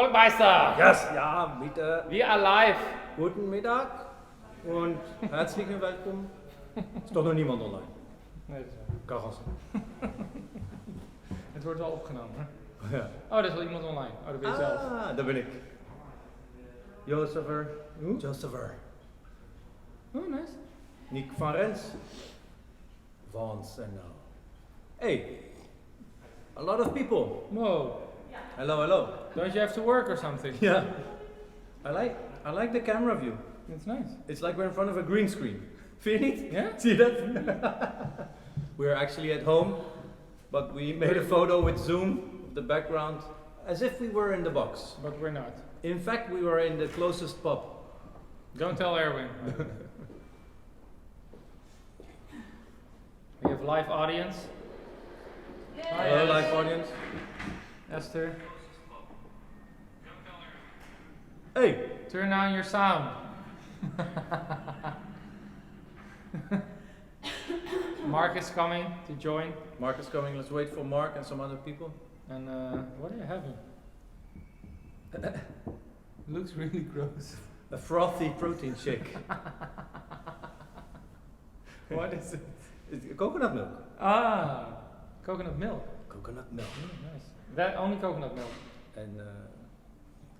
Volkmeister! Yes, ja, bitte. We are live. Guten Mittag und herzlich willkommen. Is toch nog niemand online? Nee, dat is Kan gaan zijn. Het wordt wel opgenomen. Ja. Oh, er is wel iemand online. Oh, dat ben je zelf. Ah, dat ben ik. Jozeffer. Hoe? Jozeffer. Oh, nice. Nick van Rens. Vans en nou. Hey, a lot of people. Wow. Hello, hello. Don't you have to work or something? Yeah. I like the camera view. That's nice. It's like we're in front of a green screen. Vind je niet? Yeah? See that? We're actually at home, but we made a photo with Zoom of the background as if we were in the box. But we're not. In fact, we were in the closest pub. Don't tell Erwin. We have live audience. Hi, Hello, Es. live audience. Esther, Hey, turn on your sound. Mark is coming to join. Mark is coming. Let's wait for Mark and some other people. And what are you having? Looks really gross. A frothy protein shake. What is it? It's coconut milk. Ah, coconut milk. Coconut milk. Mm, nice. That only coconut milk.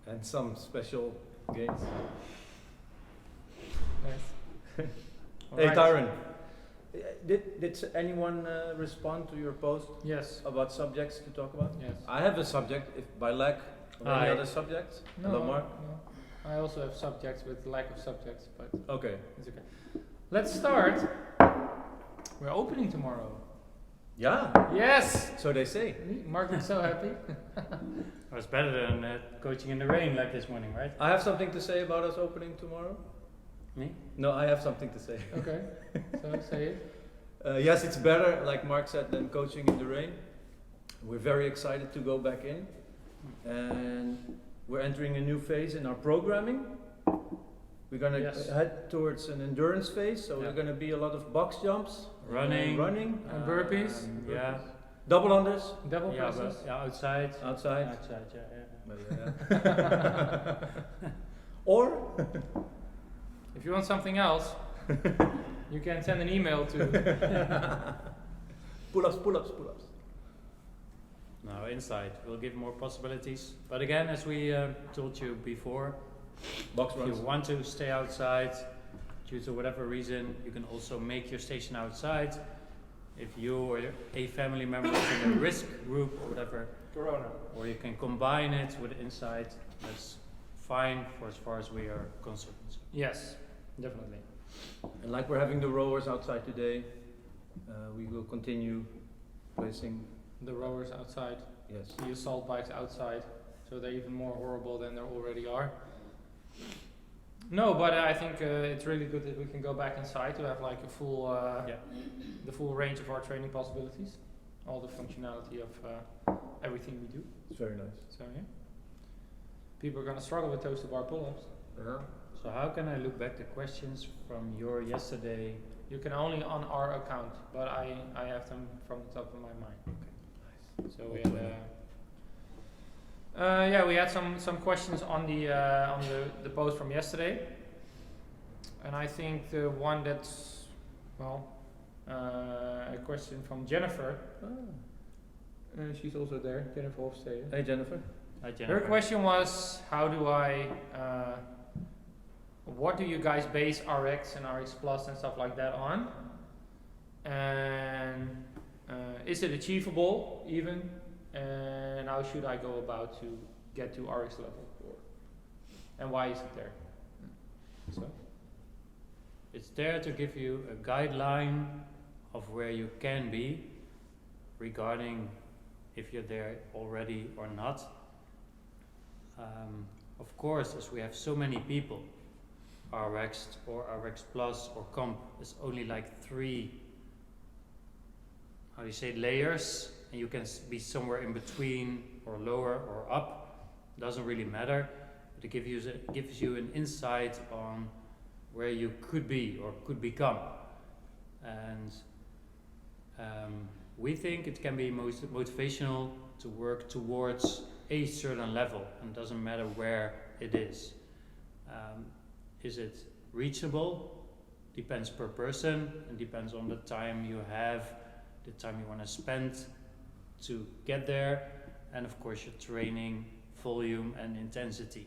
And some special games. Nice. Hey, Alright. Tyron. Did anyone respond to your post Yes. about subjects to talk about? Yes. I have a subject, if by lack of any Hi. other subjects. Hello, Mark. No. I also have subjects with lack of subjects, but Okay. it's okay. Let's start. We're opening tomorrow. Yeah, Yes! so they say. Mark is so happy. Well, it's better than coaching in the rain like this morning, right? I have something to say about us opening tomorrow. Me? No, I have something to say. Okay, so say it. Yes, it's better, like Mark said, than coaching in the rain. We're very excited to go back in. And we're entering a new phase in our programming. We're going to Yes. head towards an endurance phase, so Yeah. we're going to be a lot of box jumps, Running. And burpees. Yeah. double unders, Double Yeah, presses. but, yeah, outside. outside. Outside, yeah. But, yeah. Or If you want something else, you can send an email to. pull-ups, pull-ups, pull-ups. No, inside. We'll give more possibilities. But again, as we told you before, Box if you runs. want to stay outside, due to whatever reason, you can also make your station outside. If you or a family member is in a risk group or whatever, Corona. or you can combine it with inside, that's fine for as far as we are concerned. Yes, definitely. And like we're having the rowers outside today, we will continue placing, The rowers outside, yes. the assault bikes outside, so they're even more horrible than they already are. No, but I think it's really good that we can go back inside to have like a full, the full range of our training possibilities, all the functionality of everything we do. It's very nice. So yeah, people are gonna struggle with toes to bar pull-ups. Yeah. So how can I look back the questions from your yesterday? You can only on our account, but I have them from the top of my mind. Nice. So we had we had some questions on the post from yesterday, and I think the one that's a question from Jennifer. She's also there, Jennifer Hofstede. Hey Jennifer. Hi, Her Jennifer. question was, what do you guys base RX and RX Plus and stuff like that on? And is it achievable even? And how should I go about to get to RX level 4? And why is it there? So, It's there to give you a guideline of where you can be regarding if you're there already or not. Of course, as we have so many people, RX or RX Plus or Comp is only like 3, how do you say, layers, and you can be somewhere in between or lower or up. Doesn't really matter, but it gives you an insight on where you could be or could become. And we think it can be most motivational to work towards a certain level, and it doesn't matter where it is. Is it reachable? Depends per person, and depends on the time you have, the time you want to spend to get there, and of course your training volume and intensity.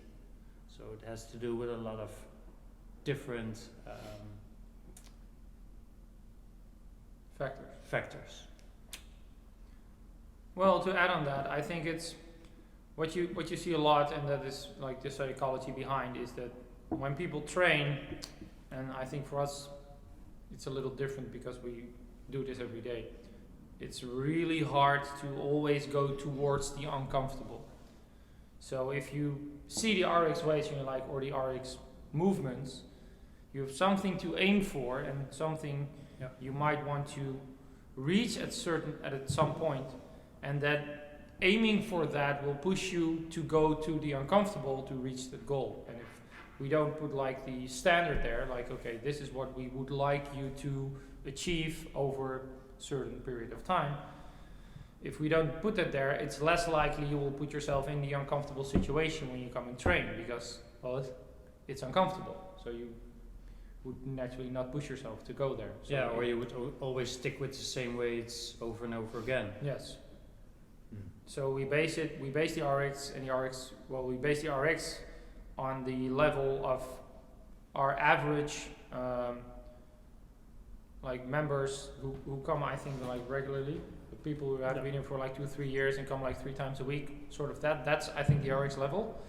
So it has to do with a lot of different factors. Well, to add on that, I think it's what you see a lot, and that is like the psychology behind, is that when people train, and I think for us it's a little different because we do this every day, it's really hard to always go towards the uncomfortable. So if you see the RX weights and you're like, or the RX movements, you have something to aim for and something you might want to reach at some point, and that aiming for that will push you to go to the uncomfortable to reach the goal. And if we don't put like the standard there, like, okay, this is what we would like you to achieve over a certain period of time, if we don't put that there, it's less likely you will put yourself in the uncomfortable situation when you come and train, because, well, it's uncomfortable. So you would naturally not push yourself to go there. So Or you would always stick with the same weights over and over again. Yes. So we base the RX on the level of our average like members who come, I think, like regularly. The people who have been here for like 2-3 years and come like 3 times a week, sort of that's I think the RX level.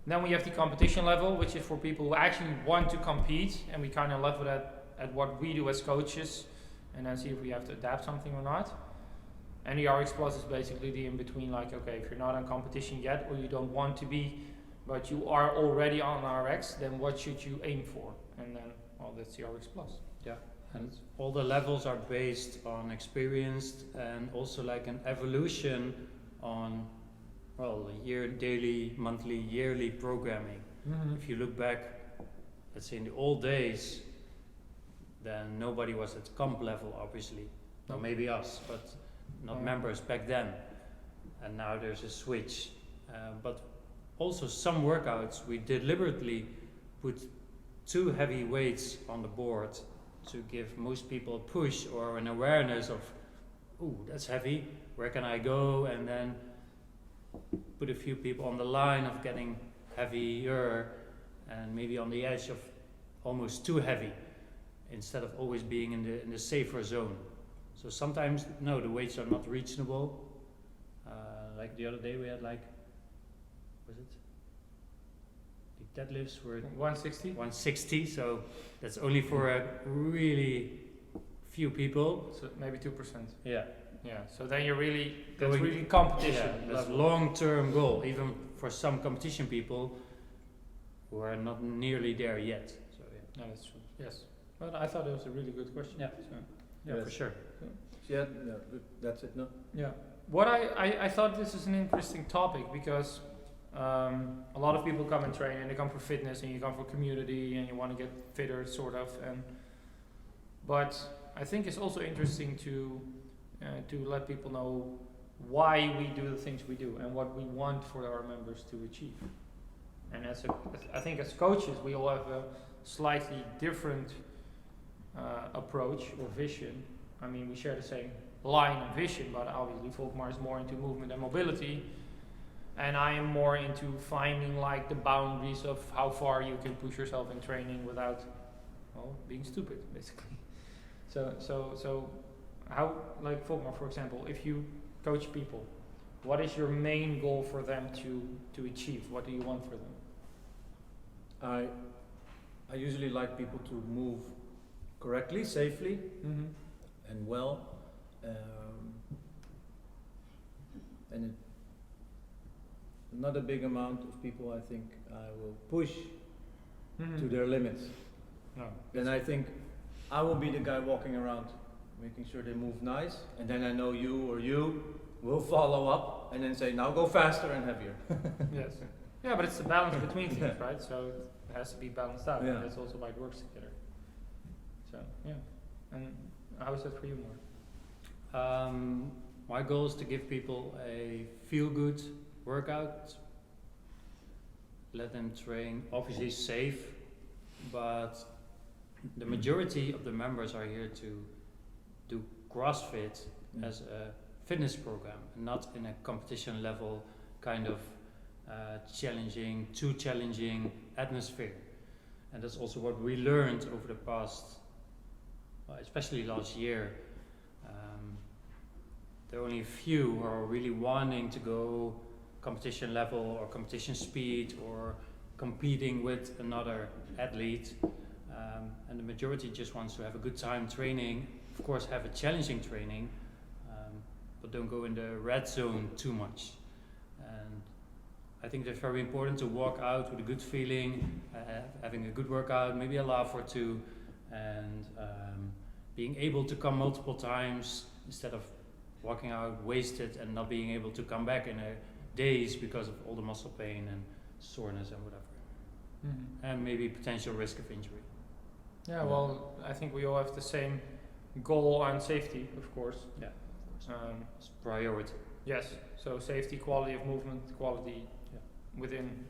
Then we have the competition level, which is for people who actually want to compete, and we kind of level that at what we do as coaches, and then see if we have to adapt something or not. And the RX Plus is basically the in-between, like, okay, if you're not on competition yet, or you don't want to be, but you are already on RX, then what should you aim for? And then, well, that's the RX Plus. Yeah, and all the levels are based on experienced and also like an evolution on, well, daily, monthly, yearly programming. Mm-hmm. If you look back, let's say in the old days, then nobody was at comp level, obviously. Or maybe us, but not members back then. And now there's a switch. But also some workouts we deliberately put too heavy weights on the board to give most people a push or an awareness of, ooh, that's heavy, where can I go? And then put a few people on the line of getting heavier and maybe on the edge of almost too heavy, instead of always being in the safer zone. So sometimes, no, the weights are not reachable. Like the other day we had like, was it? The deadlifts were 160? 160, so that's only for a really few people. So maybe 2%. Yeah. Yeah, so then you're really, that's Going- really competition. Yeah, that's level. long-term goal, even for some competition people who are not nearly there yet. So No, that's true. Yes. But I thought it was a really good question. Yeah. So, yeah, Yes. for sure. Yeah, good. That's it, no? yeah. What I thought this is an interesting topic because a lot of people come and train and they come for fitness and you come for community and you want to get fitter, sort of. But I think it's also interesting to let people know why we do the things we do and what we want for our members to achieve. And I think as coaches, we all have a slightly different approach or vision. I mean, we share the same line and vision, but obviously Volkmar is more into movement and mobility, and I am more into finding like the boundaries of how far you can push yourself in training without, well, being stupid, basically. So how, like Volkmar, for example, if you coach people, what is your main goal for them to achieve? What do you want for them? I usually like people to move correctly, safely, Mm-hmm. and well, and not a big amount of people. I think I will push to their limits. No. Then I think I will be the guy walking around, making sure they move nice, and then I know you or you will follow up and then say, now go faster and heavier. Yes. Yeah, but it's the balance between things, right? So it has to be balanced out. Yeah. And that's also why it works together. So yeah. And how is that for you, Mark? My goal is to give people a feel-good workout, let them train, obviously safe, but the majority of the members are here to do CrossFit as a fitness program, not in a competition level kind of too challenging atmosphere. And that's also what we learned over the past, especially last year. There are only a few who are really wanting to go competition level or competition speed or competing with another athlete. And the majority just wants to have a good time training, of course have a challenging training, but don't go in the red zone too much. And I think it's very important to walk out with a good feeling, having a good workout, maybe a laugh or two, and being able to come multiple times instead of walking out wasted and not being able to come back in a days because of all the muscle pain and soreness and whatever. And maybe potential risk of injury. Yeah, well, I think we all have the same goal on safety, of course. Yeah, it's priority. Yes, so safety, quality of movement, quality within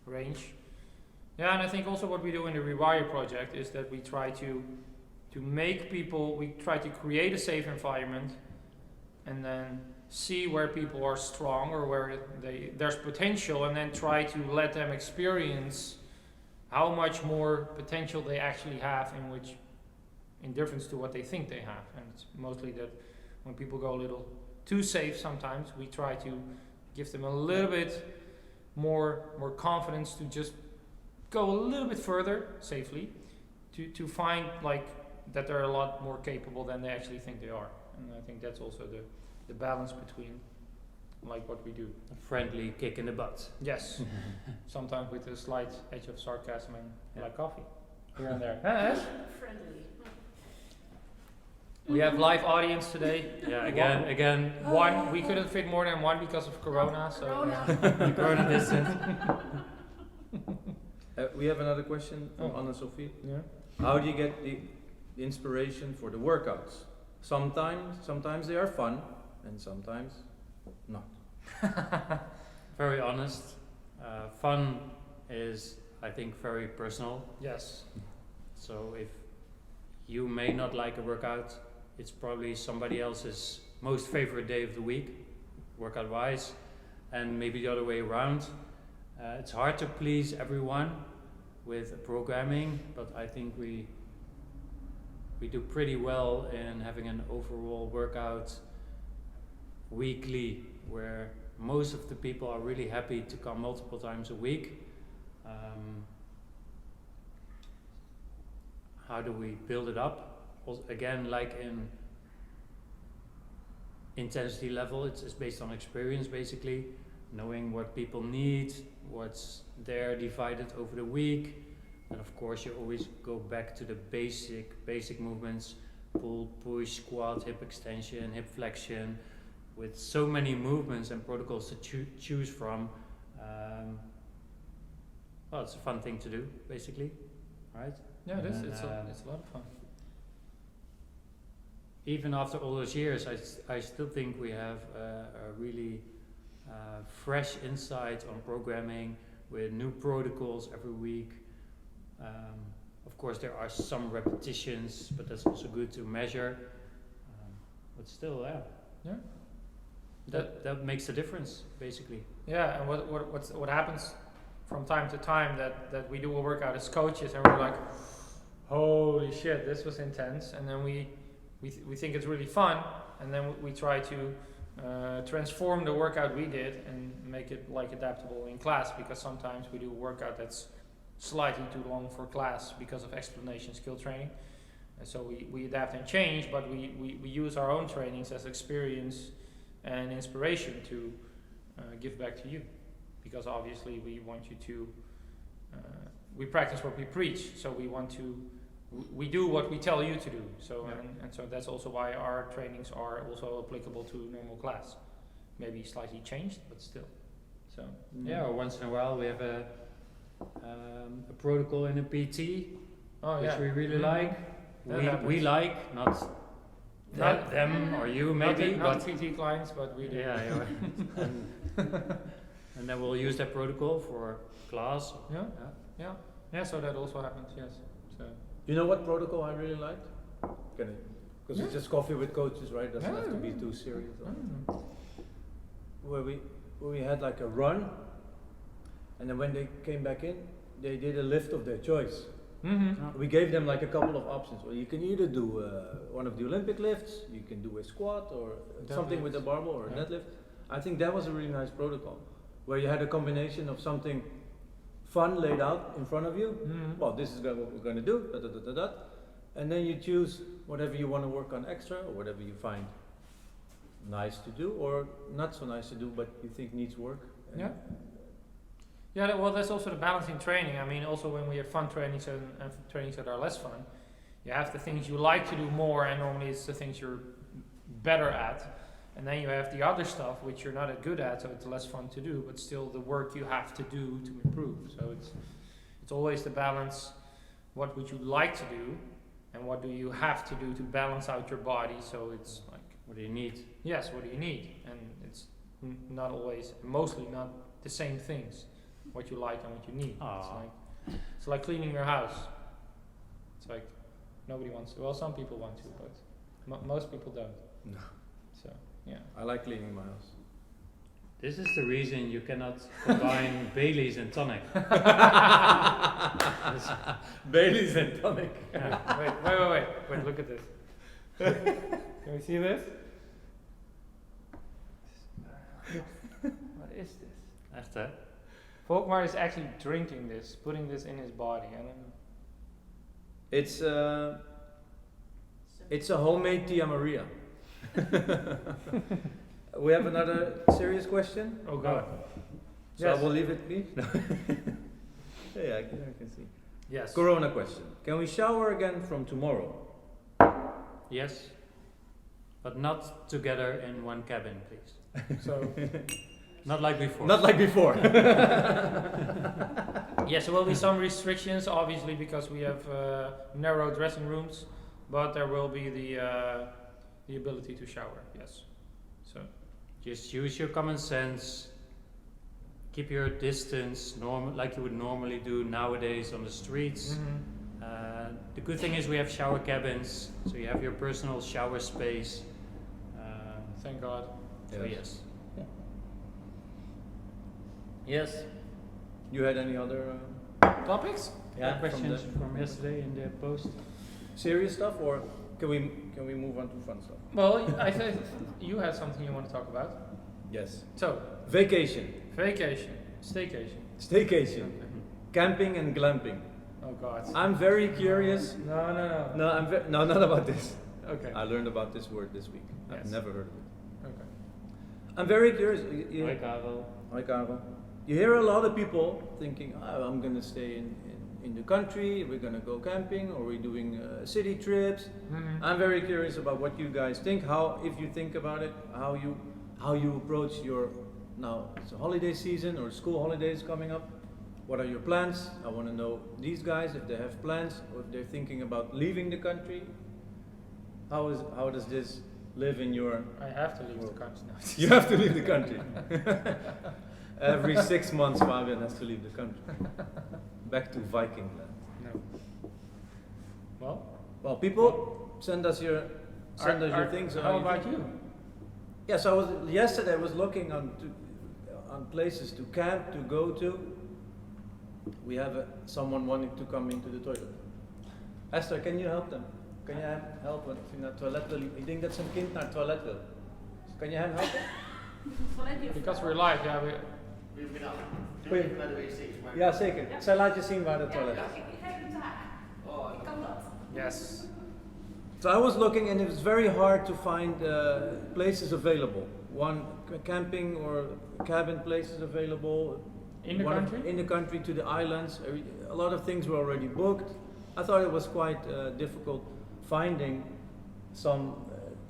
range. Yeah, and I think also what we do in the Rewire project is that we try to make people, we try to create a safe environment and then see where people are strong or where there's potential, and then try to let them experience how much more potential they actually have in difference to what they think they have. And it's mostly that when people go a little too safe sometimes, we try to give them a little bit more confidence to just go a little bit further safely to find like that they're a lot more capable than they actually think they are. And I think that's also the balance between like what we do. A friendly kick in the butt. Yes, sometimes with a slight edge of sarcasm and like coffee here and there. Yes? Friendly. We have live audience today. Yeah, again. One, we couldn't fit more than one because of Corona. So Corona. Corona distance. We have another question from Oh. Anna-Sophie. yeah. How do you get the inspiration for the workouts? Sometimes they are fun, and sometimes not. Very honest. Fun is, I think, very personal. Yes. So if you may not like a workout, it's probably somebody else's most favorite day of the week, workout wise, and maybe the other way around. It's hard to please everyone with programming, but I think we do pretty well in having an overall workout weekly where most of the people are really happy to come multiple times a week. How do we build it up? Also, again, like in intensity level, it's based on experience basically, knowing what people need, what's there divided over the week, and of course you always go back to the basic movements, pull, push, squat, hip extension, hip flexion, with so many movements and protocols to choose from. Well, it's a fun thing to do basically, right? Yeah, it is. And, It's a lot of fun. Even after all those years, I still think we have a really fresh insight on programming with new protocols every week. Of course, there are some repetitions, but that's also good to measure. But still, Yeah. that makes a difference, basically. Yeah, and what happens from time to time that we do a workout as coaches and we're like, holy shit, this was intense, and then we think it's really fun, and then we try to transform the workout we did and make it like adaptable in class, because sometimes we do a workout that's slightly too long for class because of explanation skill training, and so we adapt and change, but we use our own trainings as experience and inspiration to give back to you, because obviously we want you to we practice what we preach, so we do what we tell you to do. So and so that's also why our trainings are also applicable to normal class, maybe slightly changed, but still. So Yeah, or once in a while we have a protocol in a PT, which we really like. We like, not them or you maybe, not but PT clients, but we do. yeah. And then we'll use that protocol for class. Yeah. Yeah. Yeah, so that also happens, yes. So You know what protocol I really liked? Because it's just coffee with coaches, right? Doesn't have to be too serious. Where we had like a run, and then when they came back in, they did a lift of their choice. Mm-hmm. We gave them like a couple of options. Well, you can either do one of the Olympic lifts, you can do a squat or something with a barbell or a deadlift. I think that was a really nice protocol, where you had a combination of something fun laid out in front of you. Mm-hmm. Well, this is what we're going to do, and then you choose whatever you want to work on extra or whatever you find nice to do or not so nice to do, but you think needs work. Yeah. Yeah, well, that's also the balance in training. I mean, also when we have fun trainings and trainings that are less fun, you have the things you like to do more, and normally it's the things you're better at. And then you have the other stuff which you're not as good at, so it's less fun to do, but still the work you have to do to improve. So it's always the balance. What would you like to do, and what do you have to do to balance out your body? So it's like, What do you need? yes, what do you need? And it's not always, mostly not the same things. What you like and what you need. It's like cleaning your house. It's like nobody wants to. Well, some people want to, but most people don't. No. So yeah. I like cleaning my house. This is the reason you cannot combine Baileys and tonic. Baileys and tonic. Yeah. Wait! Look at this. Can we see this? What is this? Echt hè? Volkmar is actually drinking this, putting this in his body. I don't know. It's a homemade Tia Maria. We have another serious question. Oh God. So Yes. I will leave it be. Yeah, I can see. Yes. Corona question. Can we shower again from tomorrow? Yes. But not together in one cabin, please. So Not like before. Not like before. yes, there will be some restrictions, obviously, because we have narrow dressing rooms, but there will be the ability to shower. Yes. So Just use your common sense. Keep your distance like you would normally do nowadays on the streets. The good thing is we have shower cabins, so you have your personal shower space. thank God. So Yes. yes. Yes. You had any other Topics? Questions from yesterday in the post? serious stuff, or can we move on to fun stuff? Well, I think you had something you want to talk about. Yes. So Vacation, vacation, staycation. staycation, Okay. camping and glamping. Oh God. I'm very curious. No. No, not about this. Okay. I learned about this word this week. Yes. I've never heard of it. Okay. I'm very curious. Hi, Karel. Hi, Karel. You hear a lot of people thinking, oh, I'm going to stay in the country, we're going to go camping, or we're doing city trips. I'm very curious about what you guys think, if you think about it, how you approach your, now it's a holiday season or school holidays coming up. What are your plans? I want to know these guys, if they have plans, or if they're thinking about leaving the country. How does this live in your... I have to leave the country now. You have to leave the country. Every 6 months, Fabian has to leave the country. Back to Viking land. No. Well, people, send us your things. How about you? Yes, yesterday I was looking on places to camp, to go to. We have someone wanting to come into the toilet. Esther, can you help them? Kan je hem helpen? Of hij naar het toilet wil? Ik denk dat zijn kind naar het toilet wil. Kan je hem helpen? Because we're live, yeah. Goeie. Ja, zeker. Zij laat je zien waar het toilet is. Yes. So I was looking, and it was very hard to find places available. One camping or cabin places available. In the country? In the country, to the islands. A lot of things were already booked. I thought it was quite difficult finding some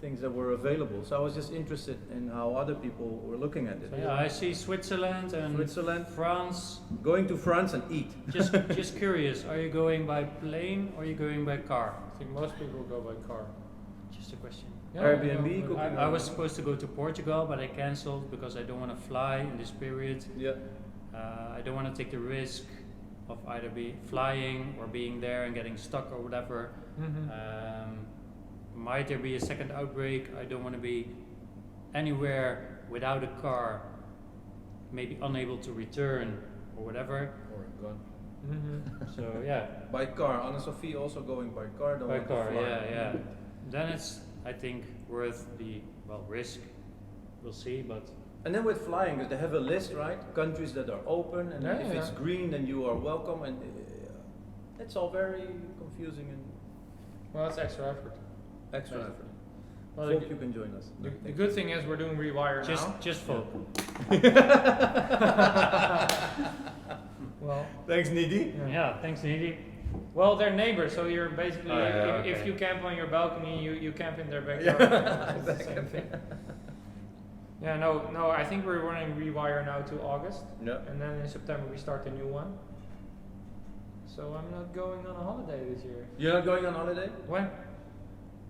things that were available. So I was just interested in how other people were looking at it. So yeah, I see Switzerland and Switzerland, France. going to France and eat. Just curious, are you going by plane or are you going by car? I think most people go by car. Just a question. Yeah, Airbnb, yeah, cooking. I was supposed to go to Portugal, but I cancelled because I don't want to fly in this period. Yeah. I don't want to take the risk of either be flying or being there and getting stuck or whatever. Might there be a second outbreak? I don't want to be anywhere without a car, maybe unable to return or whatever. Or gone. So yeah, By car. Anna Sophie also going by car. Don't by want to car, fly. yeah. Then it's, I think, worth the risk. We'll see, but And then with flying, they have a list, right? Countries that are open, and Yeah, if it's yeah. green, then you are welcome. And it's all very confusing and Well, it's extra effort. extra Right. effort. Well, Hope you can join us. the good thing is we're doing Rewire now. just folk. Well, Thanks, Nidhi. Yeah, thanks, Needy. well, they're neighbors, so you're basically Oh, yeah, if okay. you camp on your balcony, you camp in their backyard. Yeah. It's the same thing. Yeah, no. I think we're running Rewire now to August, Yeah. and then in September we start a new one. So I'm not going on a holiday this year. You're not going on holiday? When?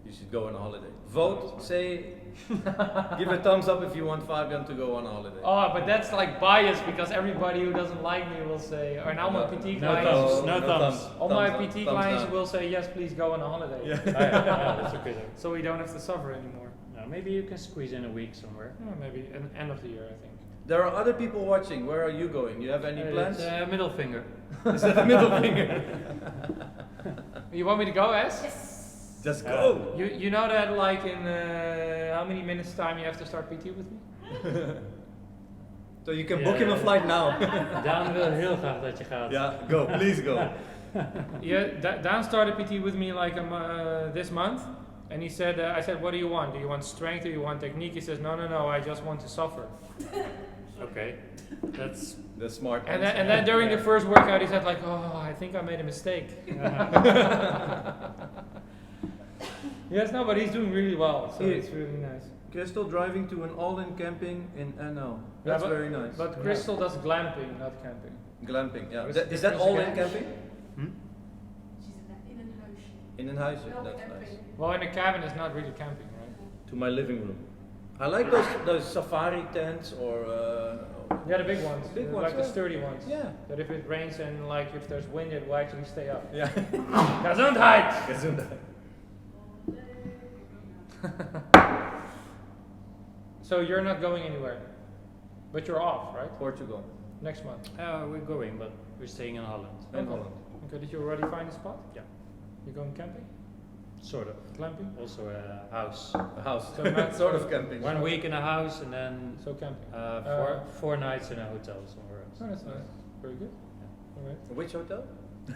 You should go on a holiday. Vote, say, give a thumbs up if you want Fabian to go on a holiday. Oh, but that's like biased because everybody who doesn't like me will say, or now my PT No clients, thumbs, no thumbs. all my Thumbs up, PT thumbs clients down. will say yes, please go on a holiday. Yeah, that's okay though. So we don't have to suffer anymore. No, maybe you can squeeze in a week somewhere. Maybe an end of the year, I think. There are other people watching. Where are you going? You have any plans? It's, middle finger. Is that the middle finger? You want me to go, S? Yes. Just go. You know that like in how many minutes time you have to start PT with me? So you can book him a Yeah. flight now. Daan wil heel graag dat je gaat. Yeah, go, please go. Yeah, Dan started PT with me like this month, and he said, I said, what do you want? Do you want strength? Do you want technique? He says, no, I just want to suffer. Okay, that's The smart And answer. then during the first workout, he said like, oh, I think I made a mistake. Yes, no, but he's doing really well, so He- it's really nice. Crystal driving to an all-in camping in NL. Yeah, That's very nice. But Crystal does glamping, not camping. Glamping, yeah. Is Is that it all-in again? camping? She's in een huisje. In een huisje, Wel that's camping. nice. Well, in a cabin is not really camping, right? To my living room. I like those safari tents or Yeah, the big ones, Big ones, like the yeah. sturdy ones. yeah. That if it rains and like if there's wind, it will actually stay up. Yeah. Gesundheit! Gesundheit. So you're not going anywhere, but you're off, right? Portugal. Next month. we're going, but we're staying in Holland. In Okay. Holland. Okay, did you already find a spot? Yeah. You're going camping? Sort of. Glamping? Also a house. A house. So not- sort of camping. 1 week in a house and then So camping. four nights in a hotel somewhere else. Oh, that's nice. Very good. Alright. Which hotel?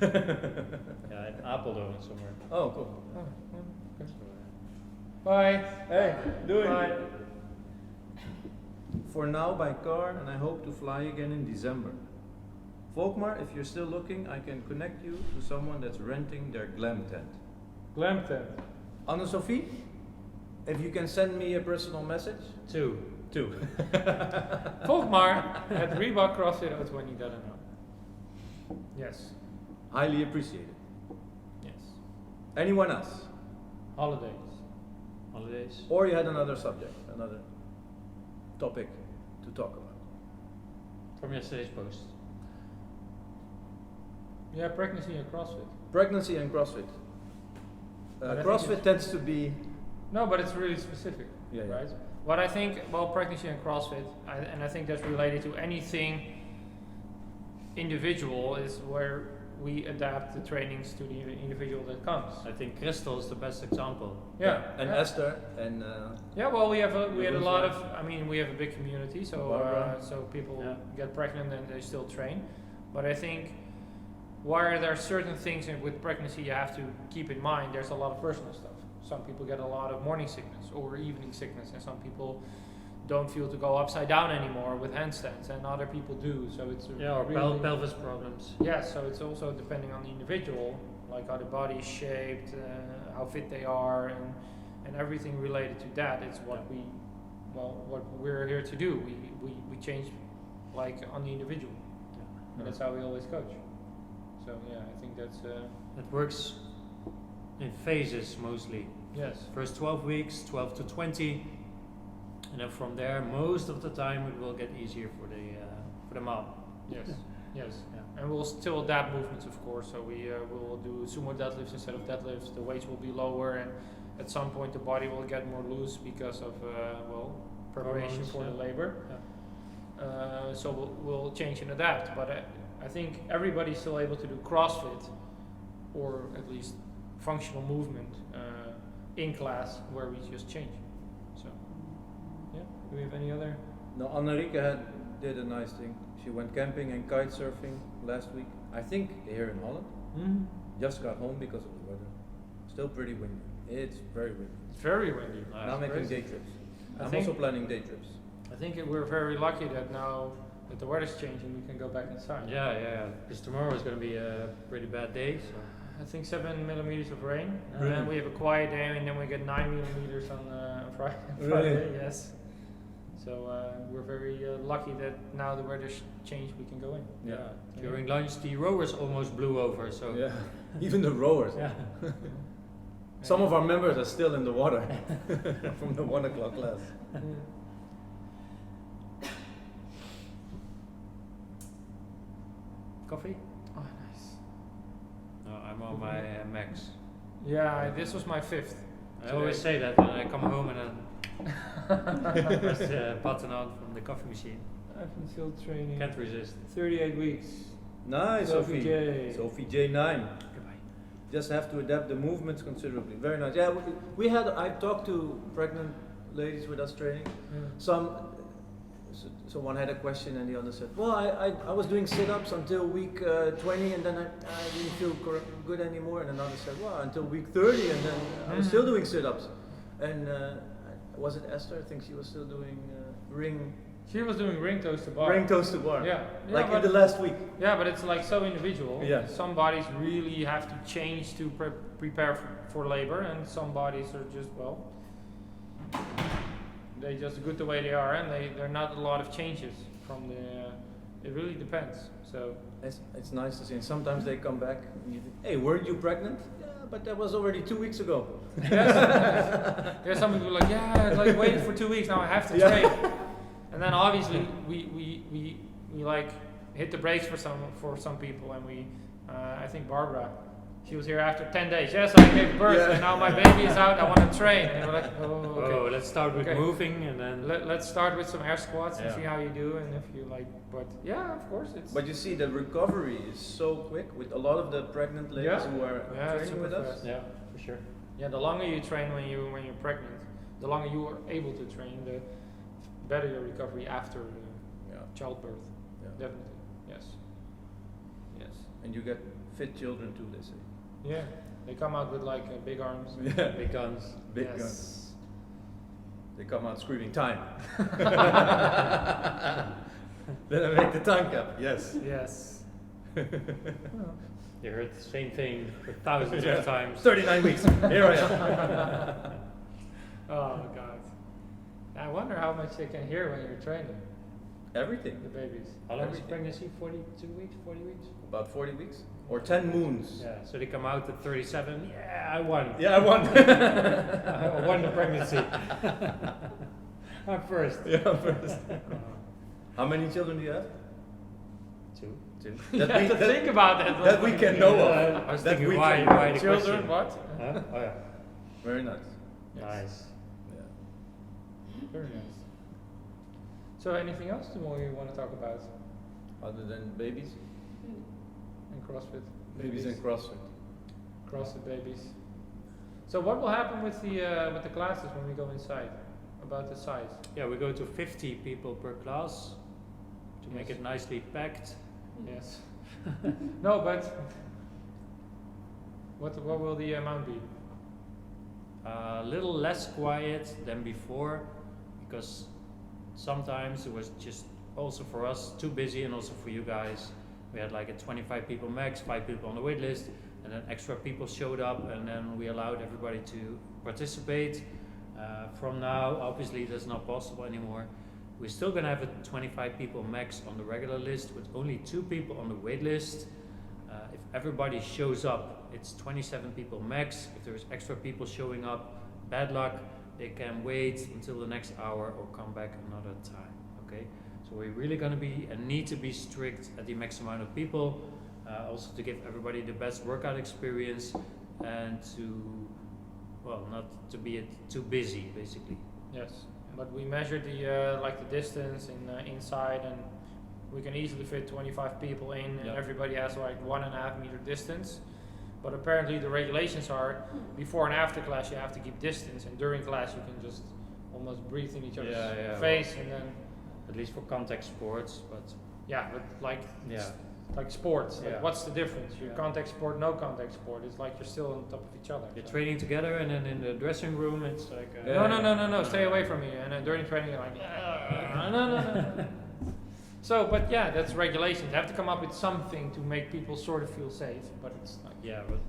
Yeah, in Apeldoorn somewhere. Oh, cool. Oh, okay. So, Bye. Hey, doing. Bye. For now by car, and I hope to fly again in December. Volkmar, if you're still looking, I can connect you to someone that's renting their glam tent. Glam tent. Anna Sophie, if you can send me a personal message. 2. 2. Volkmar at Reebok CrossFit 020, I don't know. Yes. Highly appreciated. Yes. Anyone else? Holidays. Holidays. Or you had another subject, another topic to talk about. From yesterday's post. Yeah, pregnancy and CrossFit. Pregnancy and CrossFit. But I think CrossFit it's- tends to be. No, but it's really specific, Yeah, yeah. right? What I think, well, pregnancy and CrossFit, and I think that's related to anything individual, is where we adapt the trainings to the individual that comes. I think Crystal is the best example. Yeah. And yeah. Esther and. Yeah, well, we had a lot Jerusalem. of. I mean, we have a big community, so Barbara. so people Yeah. get pregnant and they still train. But I think where there are certain things with pregnancy you have to keep in mind. There's a lot of personal stuff. Some people get a lot of morning sickness or evening sickness, and some people don't feel to go upside down anymore with handstands, and other people do. So it's Yeah, or really, pelvis problems. yeah, so it's also depending on the individual, like how the body is shaped, how fit they are, and everything related to that. It's what what we're here to do. We change like on the individual, and that's how we always coach. So yeah, I think that's It works in phases mostly. Yes. First 12 weeks, 12 to 20, and then from there, most of the time, it will get easier for the mom. Yes. Yes. Yeah. And we'll still adapt movements, of course. So we will do sumo deadlifts instead of deadlifts. The weights will be lower, and at some point the body will get more loose because of preparation Hormones, for the yeah. labor. So we'll change and adapt. But I think everybody's still able to do CrossFit, or at least functional movement in class where we just change. So yeah. Do we have any other? No, Annarike did a nice thing. She went camping and kite surfing last week. I think here in Holland. Just got home because of the weather. Still pretty windy. It's very windy. It's very windy. Nice. Now making Crazy. day trips. I I'm think- also planning day trips. I think we're very lucky that now that the weather's changing, we can go back inside. Yeah. Because tomorrow is going to be a pretty bad day. So. I think 7 millimeters of rain, and Really? then we have a quiet day, and then we get 9 millimeters on Friday. Really? Yes. So we're very lucky that now the weather's changed, we can go in. Yeah. During lunch, the rowers almost blew over. So. Yeah. Even the rowers. Yeah. Some of our members are still in the water from the 1 o'clock class. Coffee? Oh, nice. No, I'm on my max. Yeah, this was my 5th. I always say that, and I come home and then press the button on from the coffee machine. I've been still training. Can't resist. 38 weeks. Nice, Sophie Sophie. J. Sophie J9. Goodbye. Just have to adapt the movements considerably. Very nice. Yeah, I talked to pregnant ladies with us training. Someone had a question and the other said, well, I was doing sit-ups until week 20 and then I didn't feel good anymore. And another said, well, until week 30 and then I was still doing sit-ups. And was it Esther? I think she was still doing ring She was doing ring toes to bar. toes to bar. Yeah. Like in but- the last week. Yeah, but it's like so individual. Yeah. Some bodies really have to change to prepare for labor, and some bodies are just, well, they just good the way they are, and they're not a lot of changes from the. It really depends. So It's nice to see. And sometimes they come back and you think, hey, weren't you pregnant? Yeah, but that was already 2 weeks ago. there's some people like, yeah, I like waited for 2 weeks, now I have to Yeah. train. And then obviously we like hit the brakes for some people, and we I think Barbara, she was here after 10 days. Yes, I gave birth, Yeah. and now my baby is out. I want to train. And we're like, oh, okay. Oh, let's start with Okay. moving and then. Let's start with some air squats and Yeah. see how you do, and if you like. But yeah, of course, it's. But you see, the recovery is so quick with a lot of the pregnant ladies Yeah. who are Yeah, it's training with super us. fast. Yeah, for sure. Yeah, the longer you train when you're pregnant, the longer you are able to train, the better your recovery after Yeah. childbirth. Yeah. Definitely. Yes. Yes. And you get fit children too, they say. Yeah. They come out with like big arms. Yeah. Big guns. Big Yes. guns. They come out screaming time. Then I make the time cap. Yes. Yes. You heard the same thing for thousands Yeah. of times. 39 weeks. Here I am. Oh God. I wonder how much they can hear when you're training Everything. the babies. How long is Everything. pregnancy? 42 weeks? 40 weeks? About 40 weeks or 10 moons. Yeah, so they come out at 37. Yeah, I won. Yeah, I won. I won the pregnancy. I'm first. Yeah, first. How many children do you have? 2. Two. You have to think about that. that we can know I of. was That thinking we why can the Children, question? what? Huh? Oh yeah. Very nice. Nice. Yeah. Very nice. So anything else we want to talk about Other than babies? in CrossFit? Babies and CrossFit. CrossFit babies. So what will happen with the classes when we go inside? About the size? Yeah, we go to 50 people per class to make Yes. it nicely packed. Yes. No, but what will the amount be? A little less quiet than before because sometimes it was just also for us too busy and also for you guys. We had like a 25 people max, 5 people on the wait list, and then extra people showed up, and then we allowed everybody to participate. From now, obviously that's not possible anymore. We're still gonna have a 25 people max on the regular list with only 2 people on the wait list. If everybody shows up, it's 27 people max. If there's extra people showing up, bad luck, they can wait until the next hour or come back another time. Okay, so we're really gonna be and need to be strict at the max amount of people, also to give everybody the best workout experience and to, well, not to be too busy, basically. Yes, but we measured the like the distance inside, and we can easily fit 25 people in, and Yeah. everybody has like 1.5 meter distance. But apparently the regulations are before and after class you have to keep distance, and during class you can just almost breathe in each other's Yeah, face, and then At least for contact sports, but yeah, but like yeah, like sports, like Yeah. what's the difference? Your Yeah. contact sport, no contact sport. It's like you're still on top of each other. you're so. training together, and then in the dressing room, it's like No, no, no, no, no, stay away from me. And then during training, you're like, no, no, no, no. So, but yeah, that's regulations. They have to come up with something to make people sort of feel safe, but it's like, Yeah, but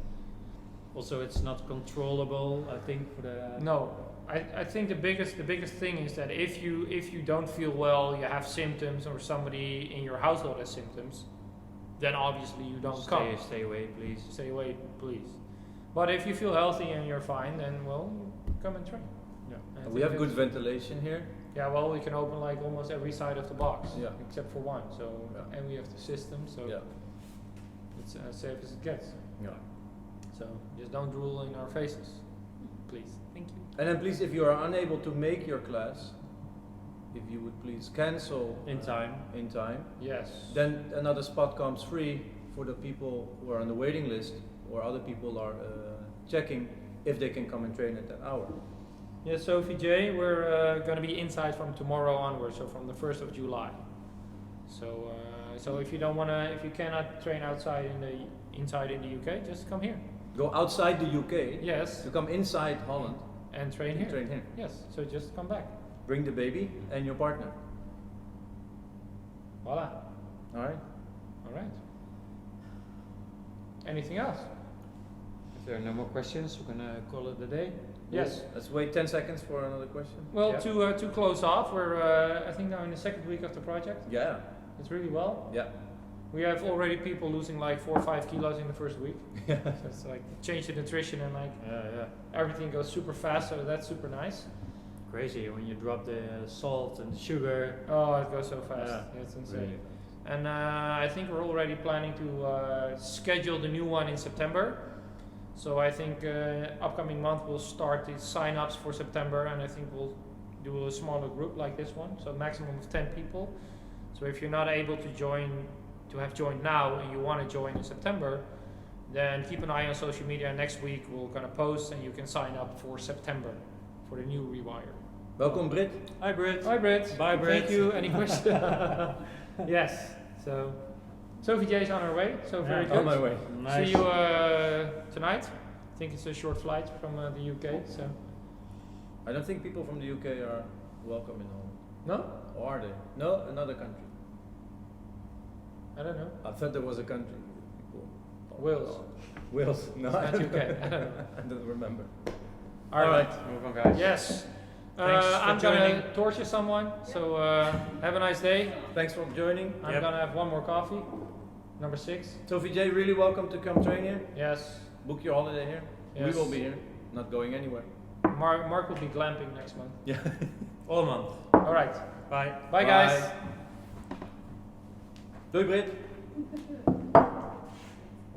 also it's not controllable. I think for the no. I think the biggest thing is that if you don't feel well, you have symptoms, or somebody in your household has symptoms, then obviously you don't come. stay away, please. Stay away, please. But if you feel healthy and you're fine, then well, come and train. Yeah. And I We think have good that's- ventilation here. Yeah, well, we can open like almost every side of the box, Yeah. except for one. So, Yeah. and we have the system, so Yeah. it's as safe as it gets. Yeah. So just don't drool in our faces, please. Thank you. And then please, if you are unable to make your class, if you would please cancel In time. in time, Yes. then another spot comes free for the people who are on the waiting list, or other people are checking if they can come and train at that hour. Yeah, Sophie J, we're going to be inside from tomorrow onwards, so from the 1st of July. So, so if you don't want to, if you cannot train outside inside in the UK, just come here. Go outside the UK Yes, to come inside Holland and train and here. train here. Yes, so just come back. Bring the baby and your partner. Voila. All right. All right. Anything else? If there are no more questions, we're gonna call it a day. Yes. Let's wait 10 seconds for another question. Well, Yeah. to close off, we're I think now in the second week of the project. Yeah. It's really well. Yeah. We have already people losing like 4 or 5 kilos in the first week. Yeah. So it's like change the nutrition and like Yeah. everything goes super fast. So that's super nice. Crazy when you drop the salt and the sugar. Oh, it goes so fast. Yeah. It's insane. Really. And I think we're already planning to schedule the new one in September. So I think upcoming month we'll start the sign-ups for September, and I think we'll do a smaller group like this one, so maximum of 10 people. So if you're not able to join, to have joined now, and you want to join in September, then keep an eye on social media. Next week we're gonna post, and you can sign up for September for the new Rewire. Welcome, Brit. Hi, Britt. Bye, Britt. Bye, Britt. Thank you. Any questions? Yes. So Sophie J is on her way. So very Yeah, good. On my way. Nice. See you tonight. I think it's a short flight from the UK. So I don't think people from the UK are welcome in Holland. no, Or are they? No, another country. I don't know. I thought there was a country. People. Wales. Wales. No, It's not UK. I don't know. I don't remember. All right. Move on, guys. Yes. Thanks for I'm joining. gonna torture someone. So have a nice day. Thanks for joining. I'm Yep. gonna have one more coffee. Number 6. Sophie J, really welcome to come train here. Yes. Book your holiday here. Yes. We will be here. Not going anywhere. Mark will be glamping next month. Yeah. All month. All right. Bye. Bye, guys. Doei Brit.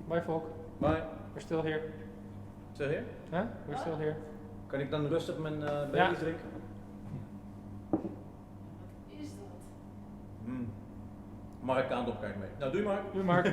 Bye, Volk. Bye. We're still here. Still here? Huh? We're still here. Kan ik dan rustig mijn baby's Ja. drinken? Wat is dat? Mark aan het opkijken mee. Nou, doei Mark. Doei, Mark.